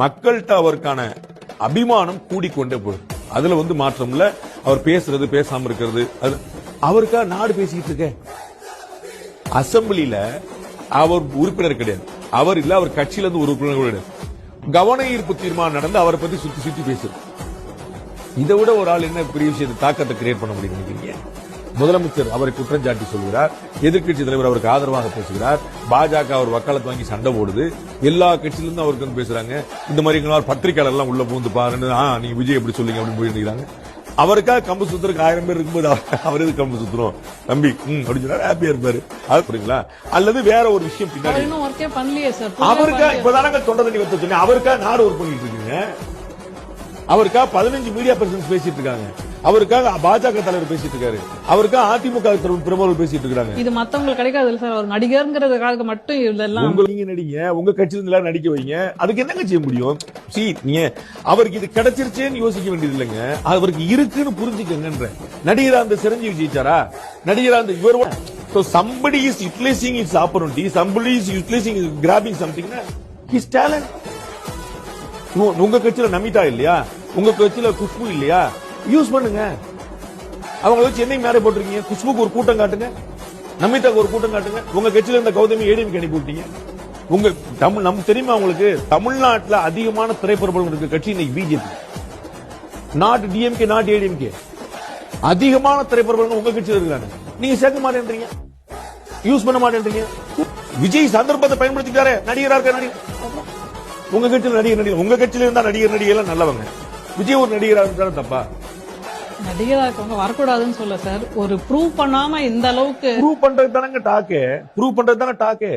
மக்கள்கிட்ட அவருக்கான அபிமானம் கூடிக்கொண்டே போகுது. அதுல மாற்றம் இல்ல. அவர் பேசுறது பேசாம இருக்கிறது அவருக்கா நாடு பேசிக்கிட்டு இருக்க. அசம்பிளில அவர் உறுப்பினர் கிடையாது. அவர் இல்ல, அவர் கட்சியில இருந்து ஒரு உறுப்பினர் கிடையாது. கவன ஈர்ப்பு தீர்மானம் நடந்து அவரை பத்தி சுத்தி சுத்தி பேசுறது. இதை விட ஒரு ஆள் என்ன பெரிய விஷயத்தை தாக்கத்தை கிரியேட் பண்ண முடியும் நினைக்கிறீங்க? முதலமைச்சர் அவரை குற்றம் சாட்டி சொல்கிறார், எதிர்க்கட்சி தலைவர் அவருக்கு ஆதரவாக பேசுகிறார், பாஜக அவர் வக்காலத்து வாங்கி சண்டை போடுது, எல்லா கட்சியிலிருந்து அவருக்கு பேசுறாங்க. இந்த மாதிரி பத்திரிகையாளர் எல்லாம் உள்ள பூந்து பாருன்னு நீங்க விஜய் எப்படி சொல்லுங்க அப்படின்னு போயிருக்கிறாங்க. அவருக்காக கம்பு சுத்துறதுக்கு 1000 பேர் இருக்கும்போது அவர் எது கம்பு சுத்துறோம் தம்பி அப்படின்னு சொன்னா ஹாப்பியா இருப்பாரு. அது புரியுங்களா? அல்லது வேற ஒரு விஷயம் பின்னாடி அவருக்கா இப்பதானங்க தொண்டை தண்ணி வச்ச சொன்னேன். அவருக்கா நாடு ஒர்க் பண்ணிட்டு இருக்கீங்க. அவருக்கா 15 மீடியா பர்சன்ஸ் பேசிட்டு இருக்காங்க. அவருக்காக பாஜக தலைவர் பேசிட்டு இருக்காரு. அவருக்காக அதிமுக பிரமுகர்கள் பேசிட்டு இருக்காங்க. இது மத்தவங்களுக்கு கிடைக்காது சார். ஒரு நடிகர்ங்கிறதுக்காக மட்டும் இதெல்லாம் நீங்க நடிங்க, உங்க கட்சியில இருந்து எல்லாரும் நடிக்க வைங்க. அதுக்கு என்னங்க செய்ய முடியும்? நீங்க அவருக்கு இது கிடைச்சிருச்சேன்னு யோசிக்க வேண்டியது இல்லைங்க, அவருக்கு இருக்குன்னு புரிஞ்சுக்கங்க. நடிகரா அந்த சிரஞ்சீவி ஜெயிச்சாரா? நடிகரா அந்த இவர் So somebody is utilizing his opportunity, somebody is utilizing, grabbing something, his talent. உங்க கட்சியில நமிதா இல்லையா? உங்க கட்சியில குஷ்பு இல்லையா? யூஸ் பண்ணுங்க. அவங்களை வச்சு என்ன மேலே போட்டிருக்கீங்க? குஷ்புக்கு ஒரு கூட்டம் காட்டுங்க, நமிதாக்கு ஒரு கூட்டம் காட்டுங்க. உங்க கட்சியில இருந்த கௌதமி ஏடிஎம்கே அனுப்பி விட்டீங்க. உங்க தமிழ் நம்ம தெரியுமா உங்களுக்கு? தமிழ்நாட்டில் அதிகமான திரைப்பரங்கள் இருக்க கட்சி இன்னைக்கு BJP. Not DMK, not ADMK. அதிகமான திரைப்பரங்கள் உங்க கட்சியில் இருக்காங்க. நீங்க சேர்க்க மாட்டேன்றீங்க, யூஸ் பண்ண மாட்டேன்றீங்க. விஜய் சந்தர்ப்பத்தை பயன்படுத்திட்டாரு, நடிகரா இருக்க நடிகர். உங்க கட்சியில் நடிகர் உங்க கட்சியில இருந்தா நடிகர் எல்லாம் நல்லவங்க. விஜய் ஒரு நடிகரா இருந்தா தப்பா? நடிகரா இருக்கவங்க வரக்கூடாதுன்னு சொல்ல சார். ஒரு ப்ரூவ் பண்ணாம இந்த அளவுக்கு ப்ரூவ் பண்றது தானங்க டாக்கு.